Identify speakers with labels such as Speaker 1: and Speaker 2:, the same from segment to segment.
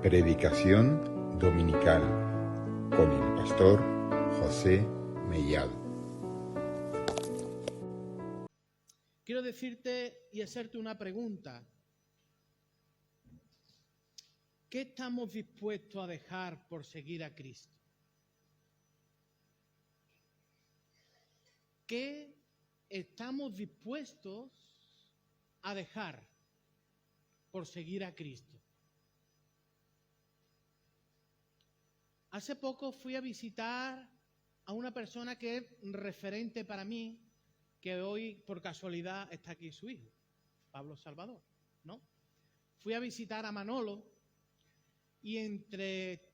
Speaker 1: Predicación dominical con el pastor José Mellado.
Speaker 2: Quiero decirte y hacerte una pregunta. ¿Qué estamos dispuestos a dejar por seguir a Cristo? ¿Qué estamos dispuestos a dejar por seguir a Cristo? Hace poco fui a visitar a una persona que es referente para mí, que hoy por casualidad está aquí su hijo, Pablo Salvador, ¿no? Fui a visitar a Manolo y entre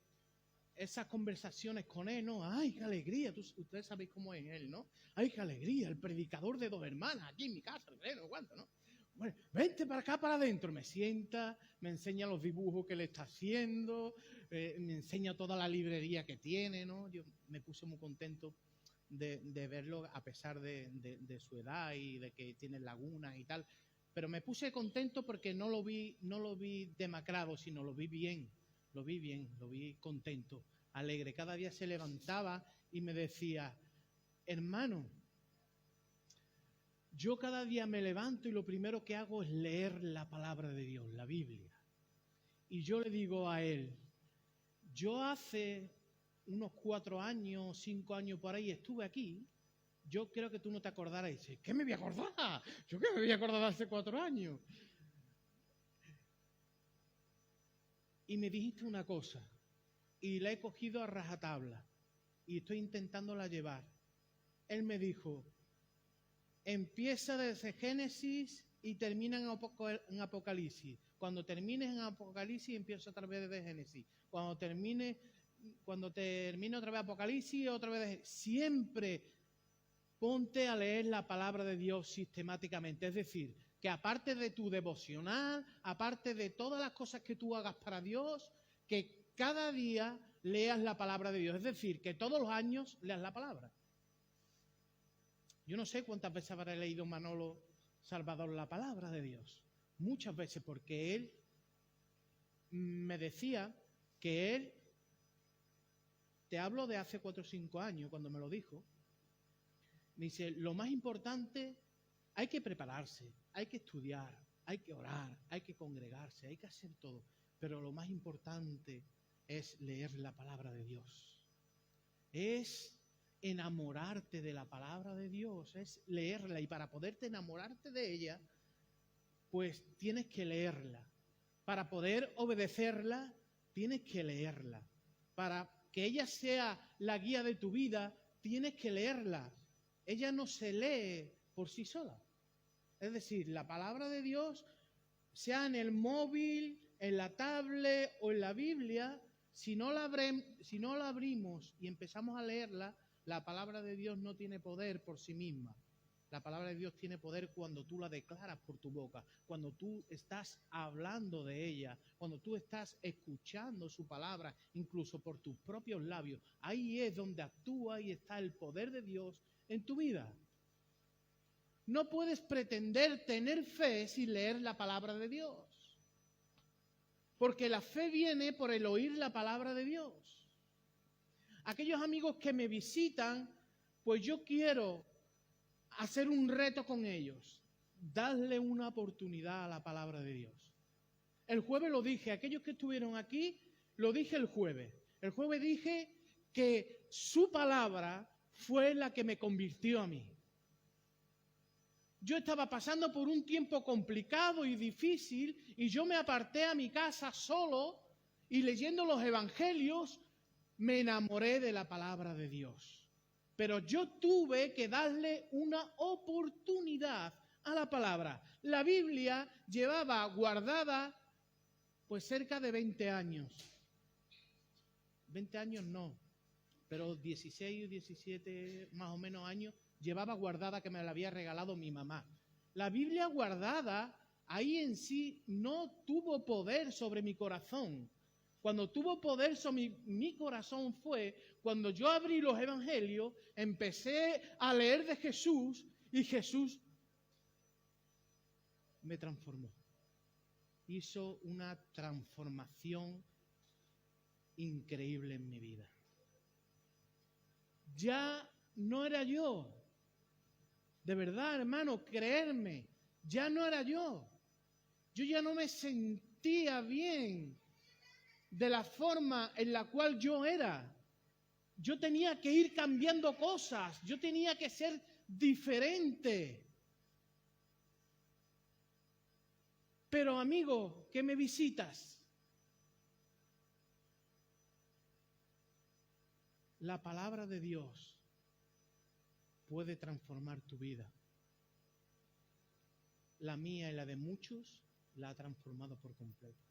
Speaker 2: esas conversaciones con él, ¿no? ¡Ay, qué alegría! Ustedes sabéis cómo es él, ¿no? ¡Ay, qué alegría! El predicador de 2 hermanas aquí en mi casa, no aguanta, ¿no? Bueno, vente para acá, para adentro. Me sienta, me enseña los dibujos que le está haciendo, me enseña toda la librería que tiene, ¿no? Yo me puse muy contento de verlo a pesar de su edad y de que tiene lagunas y tal. Pero me puse contento porque no lo vi demacrado, sino lo vi bien, lo vi contento, alegre. Cada día se levantaba y me decía, hermano, yo cada día me levanto y lo primero que hago es leer la palabra de Dios, la Biblia. Y yo le digo a él, yo hace unos 4 años, 5 años por ahí estuve aquí, yo creo que tú no te acordarás. Y dice, ¿qué me voy a acordar? ¿Yo qué me voy a acordar de hace 4 años? Y me dijiste una cosa, y la he cogido a rajatabla, y estoy intentándola llevar. Él me dijo, empieza desde Génesis y termina en Apocalipsis. Cuando termines en Apocalipsis, empieza otra vez desde Génesis. Cuando termine otra vez Apocalipsis, otra vez desde... Siempre ponte a leer la palabra de Dios sistemáticamente. Es decir, que aparte de tu devocional, aparte de todas las cosas que tú hagas para Dios, que cada día leas la palabra de Dios. Es decir, que todos los años leas la palabra. Yo no sé cuántas veces habrá leído Manolo Salvador la palabra de Dios. Muchas veces, porque él me decía que él, te hablo de hace 4 o 5 años, cuando me lo dijo, me dice, lo más importante, hay que prepararse, hay que estudiar, hay que orar, hay que congregarse, hay que hacer todo, pero lo más importante es leer la palabra de Dios. Es enamorarte de la palabra de Dios, es leerla, y para poderte enamorarte de ella, pues tienes que leerla. Para poder obedecerla, tienes que leerla. Para que ella sea la guía de tu vida, tienes que leerla. Ella no se lee por sí sola. Es decir, la palabra de Dios, sea en el móvil, en la tablet o en la Biblia, si no la abrimos y empezamos a leerla, la palabra de Dios no tiene poder por sí misma. La palabra de Dios tiene poder cuando tú la declaras por tu boca, cuando tú estás hablando de ella, cuando tú estás escuchando su palabra, incluso por tus propios labios. Ahí es donde actúa y está el poder de Dios en tu vida. No puedes pretender tener fe sin leer la palabra de Dios. Porque la fe viene por el oír la palabra de Dios. Aquellos amigos que me visitan, pues yo quiero hacer un reto con ellos. Darle una oportunidad a la palabra de Dios. El jueves lo dije, aquellos que estuvieron aquí, lo dije el jueves. El jueves dije que su palabra fue la que me convirtió a mí. Yo estaba pasando por un tiempo complicado y difícil y yo me aparté a mi casa solo y leyendo los evangelios me enamoré de la palabra de Dios. Pero yo tuve que darle una oportunidad a la palabra. La Biblia llevaba guardada pues cerca de 20 años. 20 años no, pero 16 o 17 más o menos años llevaba guardada, que me la había regalado mi mamá. La Biblia guardada ahí en sí no tuvo poder sobre mi corazón. Cuando tuvo poder sobre mi corazón fue cuando yo abrí los evangelios, empecé a leer de Jesús y Jesús me transformó. Hizo una transformación increíble en mi vida. Ya no era yo. De verdad, hermano, creerme, ya no era yo. Yo ya no me sentía bien de la forma en la cual yo era. Yo tenía que ir cambiando cosas, yo tenía que ser diferente. Pero amigo, que me visitas, la palabra de Dios puede transformar tu vida. La mía y la de muchos la ha transformado por completo.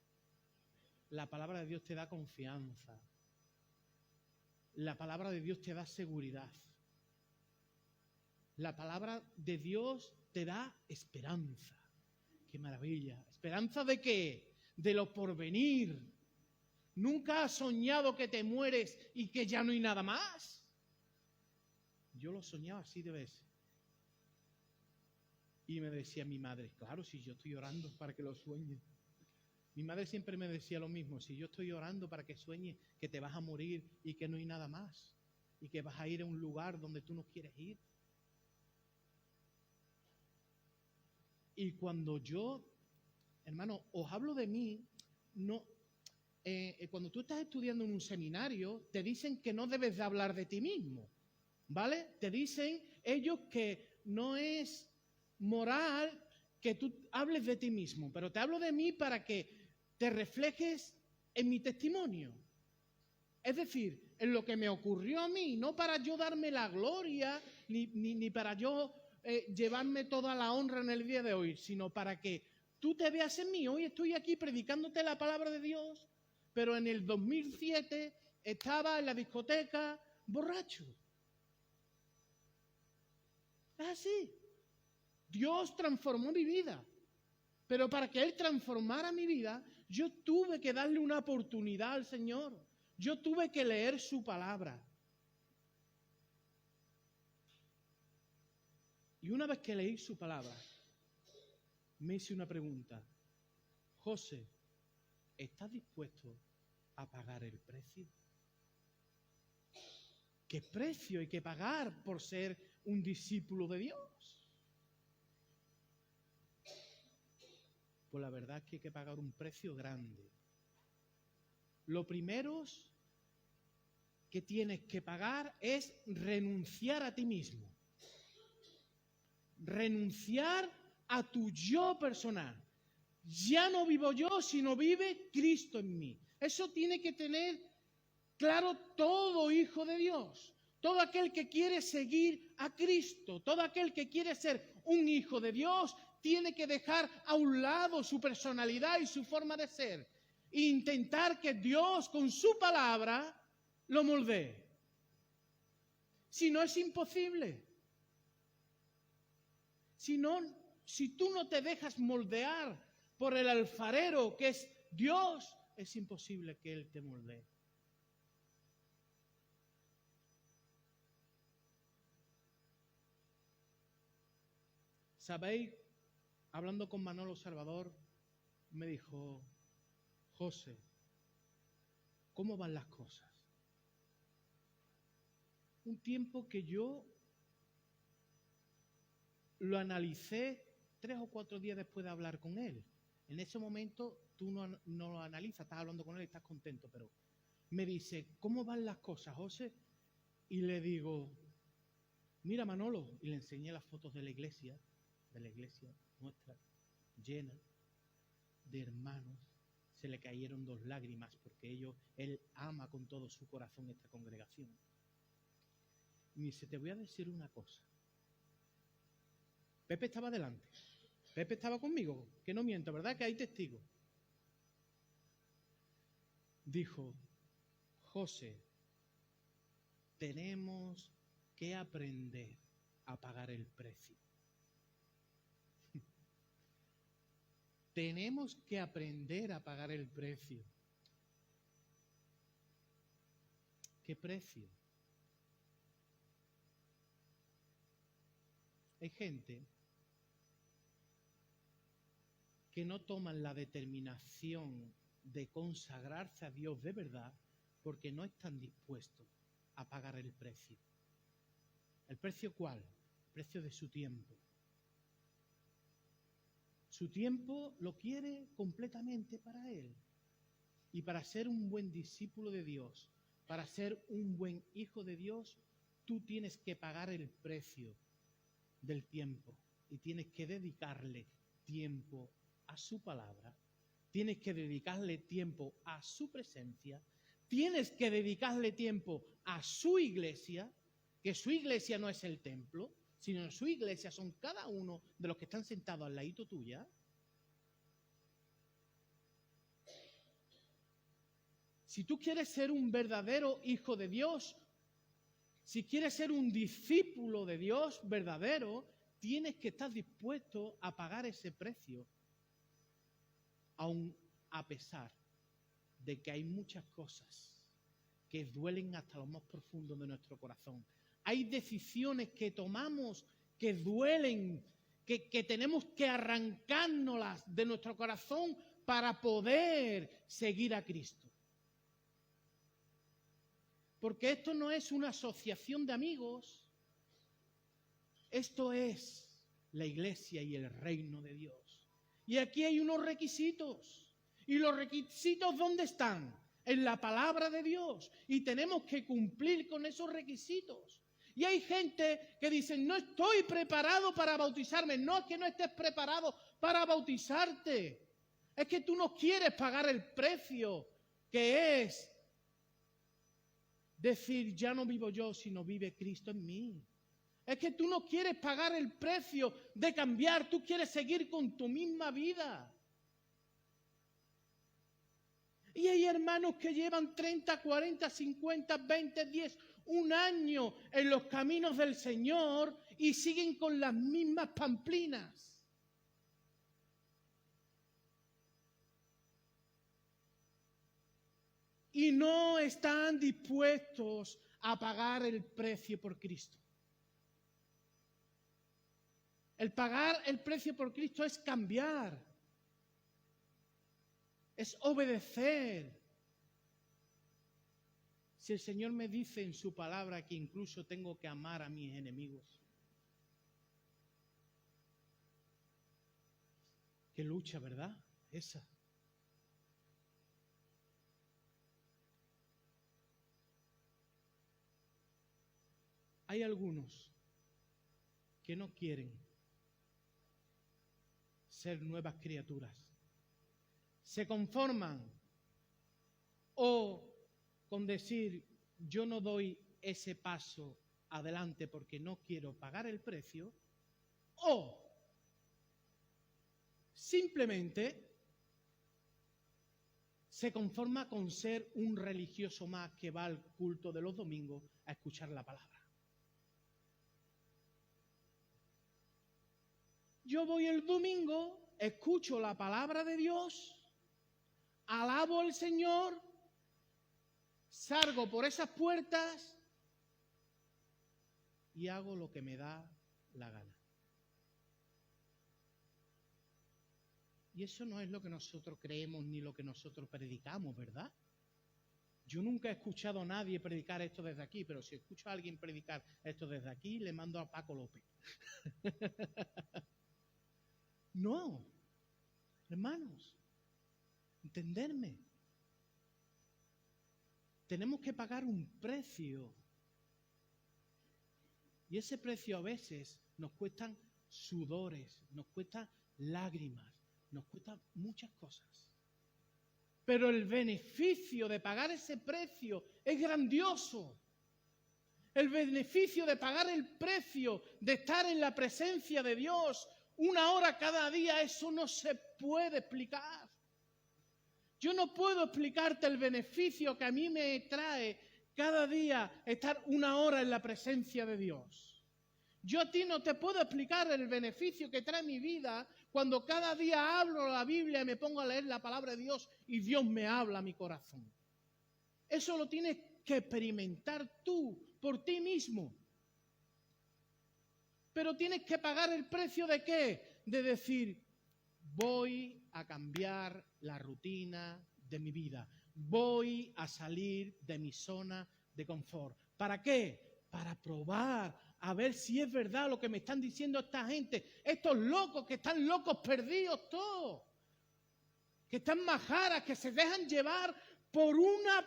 Speaker 2: La palabra de Dios te da confianza. La palabra de Dios te da seguridad. La palabra de Dios te da esperanza. ¡Qué maravilla! ¿Esperanza de qué? De lo porvenir. ¿Nunca has soñado que te mueres y que ya no hay nada más? Yo lo soñaba así de veces. Y me decía mi madre, claro, si yo estoy orando para que lo sueñes. Mi madre siempre me decía lo mismo, si yo estoy orando para que sueñes que te vas a morir y que no hay nada más, y que vas a ir a un lugar donde tú no quieres ir. Y cuando yo, hermano, os hablo de mí, no, cuando tú estás estudiando en un seminario, te dicen que no debes de hablar de ti mismo, ¿vale? Te dicen ellos que no es moral que tú hables de ti mismo, pero te hablo de mí para que te reflejes en mi testimonio. Es decir, en lo que me ocurrió a mí, no para yo darme la gloria, ni para yo llevarme toda la honra en el día de hoy, sino para que tú te veas en mí. Hoy estoy aquí predicándote la palabra de Dios, pero en el 2007 estaba en la discoteca borracho. Es así. Dios transformó mi vida, pero para que Él transformara mi vida, yo tuve que darle una oportunidad al Señor. Yo tuve que leer su palabra. Y una vez que leí su palabra, me hice una pregunta. José, ¿estás dispuesto a pagar el precio? ¿Qué precio hay que pagar por ser un discípulo de Dios? Pues la verdad es que hay que pagar un precio grande. Lo primero que tienes que pagar es renunciar a ti mismo. Renunciar a tu yo personal. Ya no vivo yo, sino vive Cristo en mí. Eso tiene que tener claro todo hijo de Dios. Todo aquel que quiere seguir a Cristo, todo aquel que quiere ser un hijo de Dios, tiene que dejar a un lado su personalidad y su forma de ser e intentar que Dios con su palabra lo moldee. Si no, es imposible. Si tú no te dejas moldear por el alfarero que es Dios, es imposible que Él te moldee. ¿Sabéis? Hablando con Manolo Salvador, me dijo, José, ¿cómo van las cosas? Un tiempo que yo lo analicé 3 o 4 días después de hablar con él. En ese momento tú no lo analizas, estás hablando con él y estás contento, pero me dice, ¿cómo van las cosas, José? Y le digo, mira Manolo, y le enseñé las fotos de la iglesia nuestra, llena de hermanos. Se le cayeron 2 lágrimas porque él ama con todo su corazón esta congregación. Y me dice, te voy a decir una cosa. Pepe estaba delante. Pepe estaba conmigo, que no miento, ¿verdad? Que hay testigos. Dijo, José, tenemos que aprender a pagar el precio. Tenemos que aprender a pagar el precio. ¿Qué precio? Hay gente que no toman la determinación de consagrarse a Dios de verdad porque no están dispuestos a pagar el precio. ¿El precio cuál? El precio de su tiempo. Su tiempo lo quiere completamente para él. Y para ser un buen discípulo de Dios, para ser un buen hijo de Dios, tú tienes que pagar el precio del tiempo y tienes que dedicarle tiempo a su palabra, tienes que dedicarle tiempo a su presencia, tienes que dedicarle tiempo a su iglesia, que su iglesia no es el templo, sino su iglesia son cada uno de los que están sentados al ladito tuya. Si tú quieres ser un verdadero hijo de Dios, si quieres ser un discípulo de Dios verdadero, tienes que estar dispuesto a pagar ese precio, aun a pesar de que hay muchas cosas que duelen hasta lo más profundo de nuestro corazón. Hay decisiones que tomamos que duelen, que tenemos que arrancárnoslas de nuestro corazón para poder seguir a Cristo. Porque esto no es una asociación de amigos, esto es la iglesia y el reino de Dios. Y aquí hay unos requisitos. ¿Y los requisitos dónde están? En la palabra de Dios. Y tenemos que cumplir con esos requisitos. Y hay gente que dice, no estoy preparado para bautizarme. No es que no estés preparado para bautizarte. Es que tú no quieres pagar el precio que es decir, ya no vivo yo, sino vive Cristo en mí. Es que tú no quieres pagar el precio de cambiar, tú quieres seguir con tu misma vida. Y hay hermanos que llevan 30, 40, 50, 20, 10, un año en los caminos del Señor y siguen con las mismas pamplinas. Y no están dispuestos a pagar el precio por Cristo. El pagar el precio por Cristo es cambiar, es obedecer. Si el Señor me dice en su palabra que incluso tengo que amar a mis enemigos, qué lucha, ¿verdad? Esa. Hay algunos que no quieren ser nuevas criaturas. Se conforman o con decir yo no doy ese paso adelante porque no quiero pagar el precio, o simplemente se conforma con ser un religioso más que va al culto de los domingos a escuchar la palabra. Yo voy el domingo, escucho la palabra de Dios, alabo al Señor, salgo por esas puertas y hago lo que me da la gana. Y eso no es lo que nosotros creemos ni lo que nosotros predicamos, ¿verdad? Yo nunca he escuchado a nadie predicar esto desde aquí, pero si escucho a alguien predicar esto desde aquí, le mando a Paco López. No, hermanos, entenderme. Tenemos que pagar un precio. Y ese precio a veces nos cuestan sudores, nos cuesta lágrimas, nos cuesta muchas cosas. Pero el beneficio de pagar ese precio es grandioso. El beneficio de pagar el precio de estar en la presencia de Dios 1 hora cada día, eso no se puede explicar. Yo no puedo explicarte el beneficio que a mí me trae cada día estar 1 hora en la presencia de Dios. Yo a ti no te puedo explicar el beneficio que trae mi vida cuando cada día hablo la Biblia y me pongo a leer la palabra de Dios y Dios me habla a mi corazón. Eso lo tienes que experimentar tú por ti mismo. Pero tienes que pagar el precio ¿de qué? De decir, voy a cambiar la rutina de mi vida. Voy a salir de mi zona de confort. ¿Para qué? Para probar, a ver si es verdad lo que me están diciendo esta gente, estos locos que están locos perdidos todos, que están majaras, que se dejan llevar por una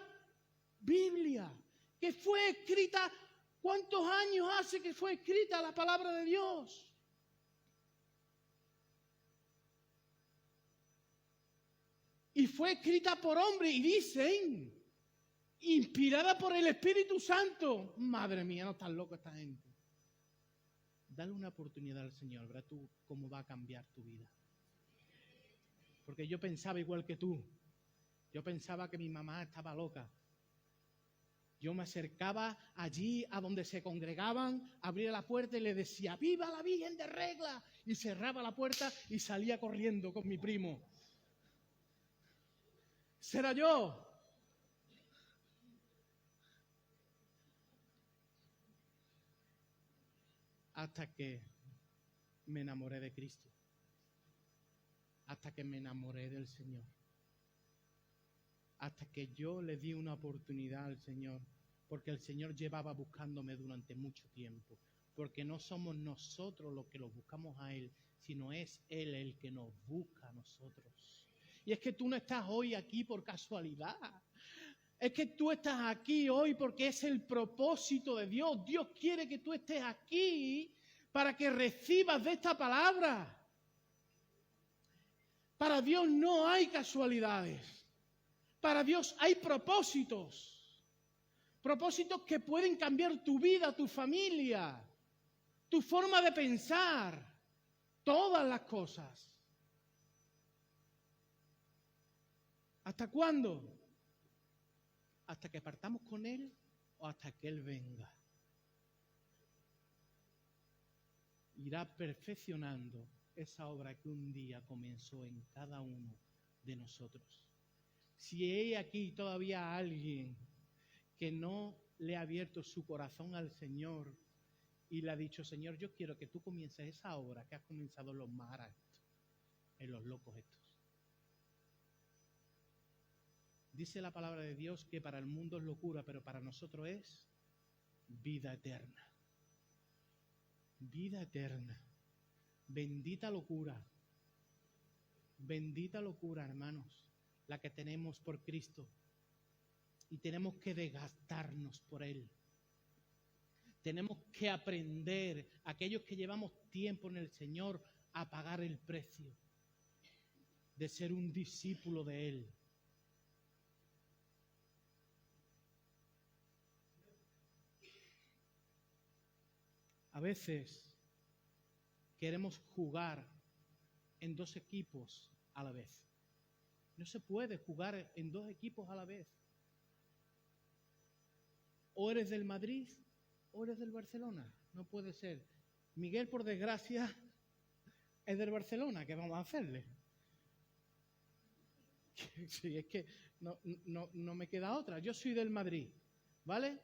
Speaker 2: Biblia que fue escrita. ¿Cuántos años hace que fue escrita la palabra de Dios? Y fue escrita por hombres y dicen, inspirada por el Espíritu Santo. Madre mía, no están locos esta gente. Dale una oportunidad al Señor, verás tú cómo va a cambiar tu vida. Porque yo pensaba igual que tú. Yo pensaba que mi mamá estaba loca. Yo me acercaba allí a donde se congregaban, abría la puerta y le decía, ¡viva la Virgen de Regla! Y cerraba la puerta y salía corriendo con mi primo. ¿Será yo? Hasta que me enamoré de Cristo. Hasta que me enamoré del Señor. Hasta que yo le di una oportunidad al Señor. Porque el Señor llevaba buscándome durante mucho tiempo. Porque no somos nosotros los que lo buscamos a Él, sino es Él el que nos busca a nosotros. Y es que tú no estás hoy aquí por casualidad. Es que tú estás aquí hoy porque es el propósito de Dios. Dios quiere que tú estés aquí para que recibas de esta palabra. Para Dios no hay casualidades. Para Dios hay propósitos. Propósitos que pueden cambiar tu vida, tu familia, tu forma de pensar, todas las cosas. ¿Hasta cuándo? ¿Hasta que partamos con Él o hasta que Él venga? Irá perfeccionando esa obra que un día comenzó en cada uno de nosotros. Si hay aquí todavía alguien que no le ha abierto su corazón al Señor y le ha dicho, Señor, yo quiero que tú comiences esa obra que has comenzado en los maras, en los locos estos. Dice la palabra de Dios que para el mundo es locura, pero para nosotros es vida eterna. Vida eterna. Bendita locura, hermanos, la que tenemos por Cristo. Y tenemos que desgastarnos por Él. Tenemos que aprender, aquellos que llevamos tiempo en el Señor, a pagar el precio de ser un discípulo de Él. A veces queremos jugar en dos equipos a la vez. No se puede jugar en dos equipos a la vez. O eres del Madrid o eres del Barcelona. No puede ser. Miguel, por desgracia, es del Barcelona. ¿Qué vamos a hacerle? Sí, es que no me queda otra. Yo soy del Madrid, ¿vale?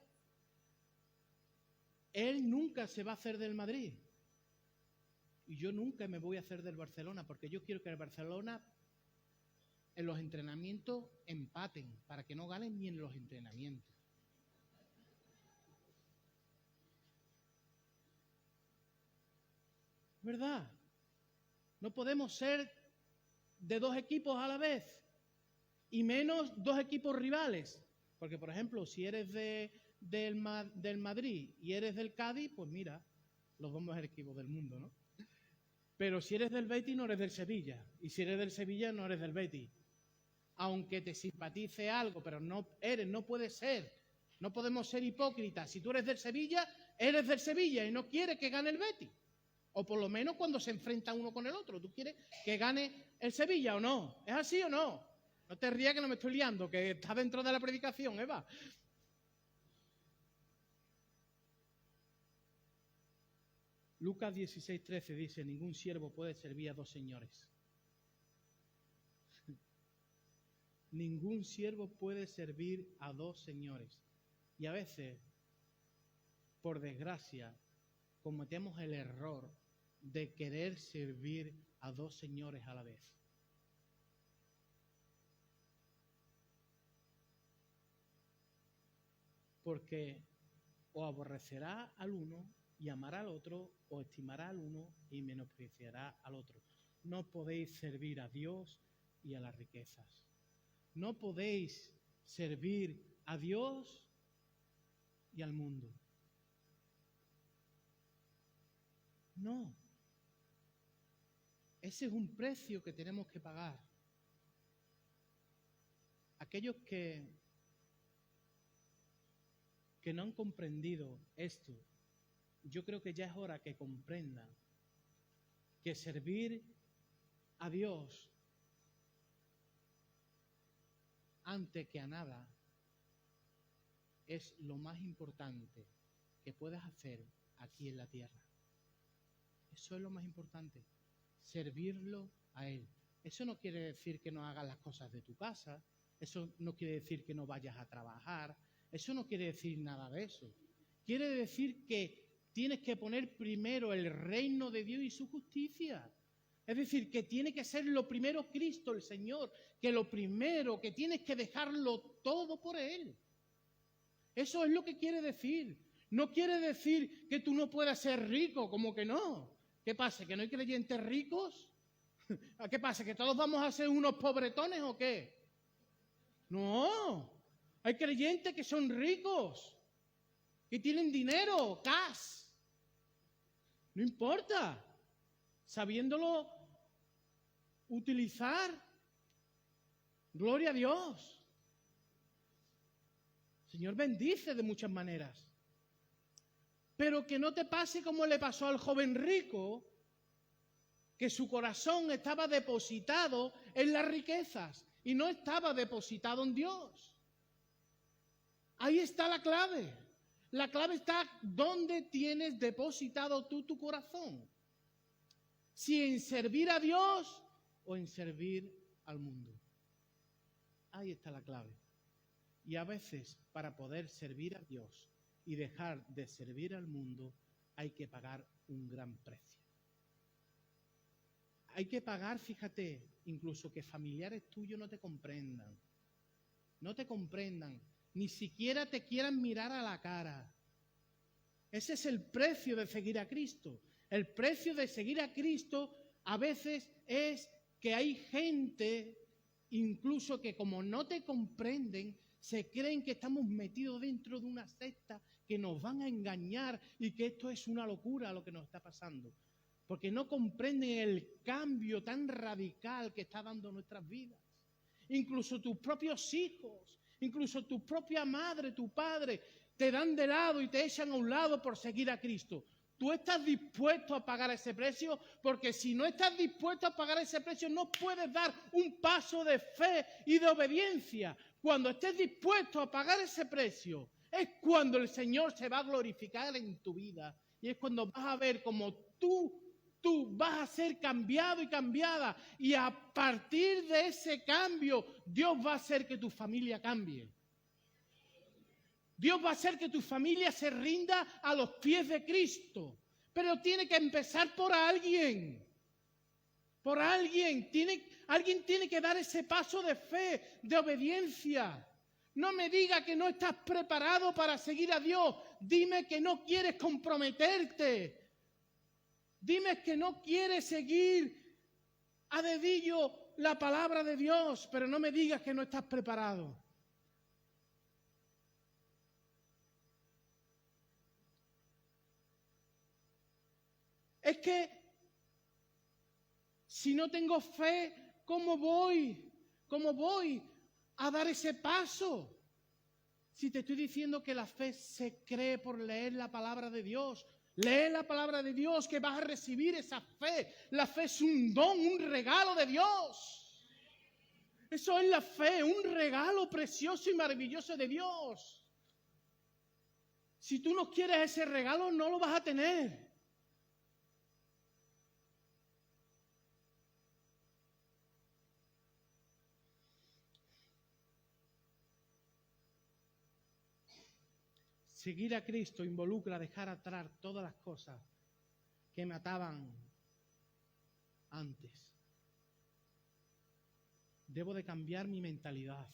Speaker 2: Él nunca se va a hacer del Madrid. Y yo nunca me voy a hacer del Barcelona, porque yo quiero que el Barcelona en los entrenamientos empaten, para que no ganen ni en los entrenamientos. ¿Verdad? No podemos ser de dos equipos a la vez, y menos dos equipos rivales. Porque, por ejemplo, si eres del Madrid y eres del Cádiz, pues mira, los dos mejores equipos del mundo, ¿no? Pero si eres del Betis, no eres del Sevilla. Y si eres del Sevilla, no eres del Betis. Aunque te simpatice algo, pero no puede ser. No podemos ser hipócritas. Si tú eres del Sevilla y no quieres que gane el Betis. O por lo menos cuando se enfrenta uno con el otro. ¿Tú quieres que gane el Sevilla o no? ¿Es así o no? No te rías que no me estoy liando, que está dentro de la predicación, Eva. Lucas 16:13 dice, ningún siervo puede servir a dos señores. Ningún siervo puede servir a dos señores. Y a veces, por desgracia, cometemos el error de querer servir a dos señores a la vez. porque o aborrecerá al uno y amará al otro, o estimará al uno y menospreciará al otro. No podéis servir a Dios y a las riquezas. No podéis servir a Dios y al mundo. No. Ese es un precio que tenemos que pagar. Aquellos que no han comprendido esto, yo creo que ya es hora que comprendan que servir a Dios antes que a nada es lo más importante que puedes hacer aquí en la tierra. Eso es lo más importante, servirlo a Él. Eso no quiere decir que no hagas las cosas de tu casa, eso no quiere decir que no vayas a trabajar, eso no quiere decir nada de eso. Quiere decir que tienes que poner primero el reino de Dios y su justicia. Es decir, que tiene que ser lo primero Cristo, el Señor, que lo primero, que tienes que dejarlo todo por Él. Eso es lo que quiere decir. No quiere decir que tú no puedas ser rico, como que no. ¿Qué pasa? ¿Que no hay creyentes ricos? ¿Qué pasa? ¿Que todos vamos a ser unos pobretones o qué? No, hay creyentes que son ricos, que tienen dinero, cash. No importa, sabiéndolo utilizar. Gloria a Dios. El Señor bendice de muchas maneras. Pero que no te pase como le pasó al joven rico, que su corazón estaba depositado en las riquezas y no estaba depositado en Dios. Ahí está la clave. La clave está dónde tienes depositado tú tu corazón. Si en servir a Dios o en servir al mundo. Ahí está la clave. Y a veces, para poder servir a Dios y dejar de servir al mundo, hay que pagar un gran precio. Hay que pagar, fíjate, incluso que familiares tuyos no te comprendan. No te comprendan. Ni siquiera te quieran mirar a la cara. Ese es el precio de seguir a Cristo. El precio de seguir a Cristo a veces es que hay gente, incluso que como no te comprenden, se creen que estamos metidos dentro de una secta, que nos van a engañar y que esto es una locura lo que nos está pasando. Porque no comprenden el cambio tan radical que está dando nuestras vidas. Incluso tus propios hijos, incluso tu propia madre, tu padre, te dan de lado y te echan a un lado por seguir a Cristo. ¿Tú estás dispuesto a pagar ese precio? Porque si no estás dispuesto a pagar ese precio, no puedes dar un paso de fe y de obediencia. Cuando estés dispuesto a pagar ese precio, es cuando el Señor se va a glorificar en tu vida. Y es cuando vas a ver cómo tú vas a ser cambiado y cambiada. Y a partir de ese cambio, Dios va a hacer que tu familia cambie. Dios va a hacer que tu familia se rinda a los pies de Cristo. Pero tiene que empezar por alguien. Por alguien. Alguien tiene que dar ese paso de fe, de obediencia. No me diga que no estás preparado para seguir a Dios. Dime que no quieres comprometerte. Dime que no quieres seguir a dedillo la palabra de Dios, pero no me digas que no estás preparado. Es que si no tengo fe, ¿cómo voy a dar ese paso? Si te estoy diciendo que la fe se cree por leer la palabra de Dios. Lee la palabra de Dios que vas a recibir esa fe. La fe es un don, un regalo de Dios. Eso es la fe, un regalo precioso y maravilloso de Dios. Si tú no quieres ese regalo, no lo vas a tener. Seguir a Cristo involucra dejar atrás todas las cosas que me ataban antes. Debo de cambiar mi mentalidad.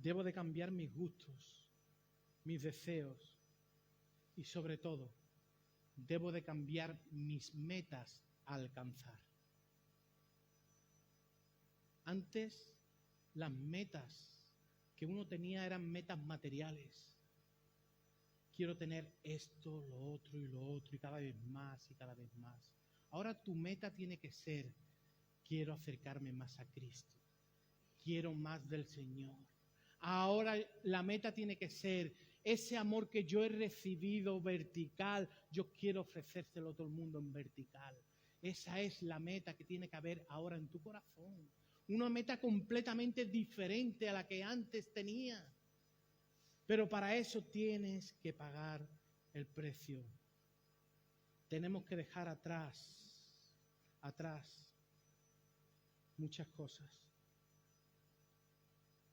Speaker 2: Debo de cambiar mis gustos, mis deseos y sobre todo, debo de cambiar mis metas a alcanzar. Antes, las metas que uno tenía eran metas materiales. Quiero tener esto, lo otro y cada vez más y cada vez más. Ahora tu meta tiene que ser, quiero acercarme más a Cristo. Quiero más del Señor. Ahora la meta tiene que ser, ese amor que yo he recibido vertical, yo quiero ofrecérselo a todo el mundo en vertical. Esa es la meta que tiene que haber ahora en tu corazón. Una meta completamente diferente a la que antes tenía. Pero para eso tienes que pagar el precio. Tenemos que dejar atrás muchas cosas.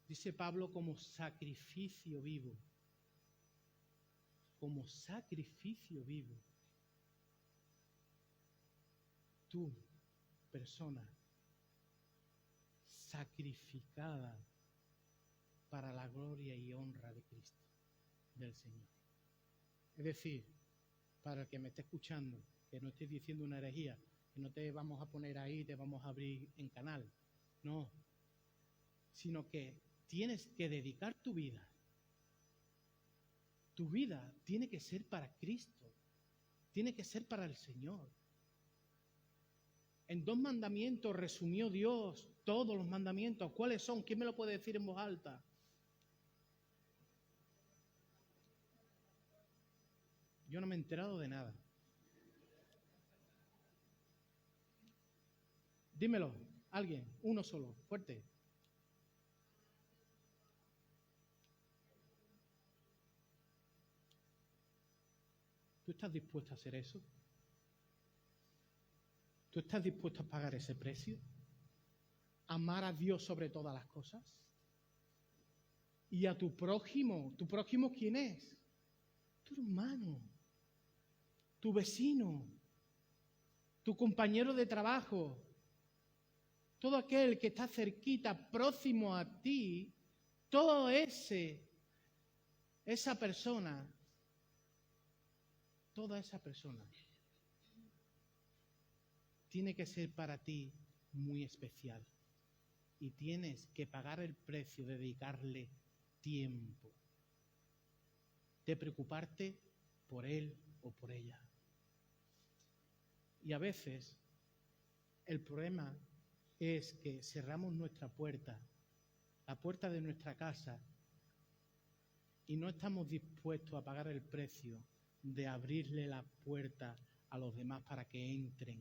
Speaker 2: Dice Pablo, como sacrificio vivo. Como sacrificio vivo. Tú, persona, sacrificada para la gloria y honra de Cristo, del Señor. Es decir, para el que me esté escuchando, que no esté diciendo una herejía, que no te vamos a poner ahí, te vamos a abrir en canal. No, sino que tienes que dedicar tu vida. Tu vida tiene que ser para Cristo, tiene que ser para el Señor. En 2 mandamientos resumió Dios todos los mandamientos. ¿Cuáles son? ¿Quién me lo puede decir en voz alta? Yo no me he enterado de nada. Dímelo, alguien, uno solo, fuerte. ¿Tú estás dispuesto a hacer eso? ¿Tú estás dispuesto a pagar ese precio? ¿Amar a Dios sobre todas las cosas? ¿Y a tu prójimo? ¿Tu prójimo quién es? Tu hermano, tu vecino, tu compañero de trabajo, todo aquel que está cerquita, próximo a ti, toda esa persona tiene que ser para ti muy especial. Y tienes que pagar el precio de dedicarle tiempo, de preocuparte por él o por ella. Y a veces el problema es que cerramos nuestra puerta, la puerta de nuestra casa, y no estamos dispuestos a pagar el precio de abrirle la puerta a los demás para que entren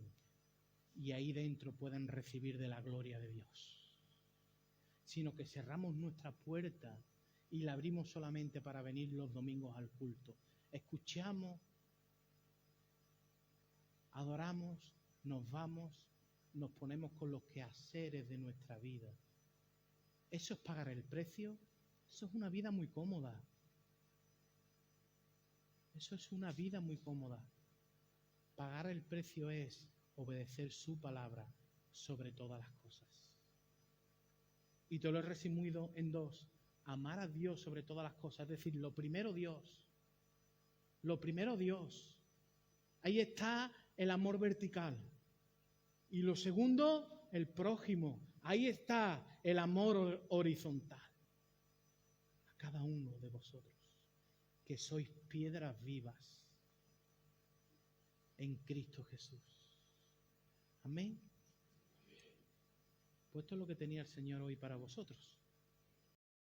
Speaker 2: y ahí dentro puedan recibir de la gloria de Dios. Sino que cerramos nuestra puerta y la abrimos solamente para venir los domingos al culto. Escuchamos, adoramos, nos vamos, nos ponemos con los quehaceres de nuestra vida. ¿Eso es pagar el precio? Eso es una vida muy cómoda. Eso es una vida muy cómoda. Pagar el precio es obedecer su palabra sobre todas las cosas. Y te lo he resumido en 2. Amar a Dios sobre todas las cosas. Es decir, lo primero Dios. Lo primero Dios. Ahí está el amor vertical. Y lo segundo, el prójimo. Ahí está el amor horizontal. A cada uno de vosotros, que sois piedras vivas en Cristo Jesús. Amén. Pues esto es lo que tenía el Señor hoy para vosotros.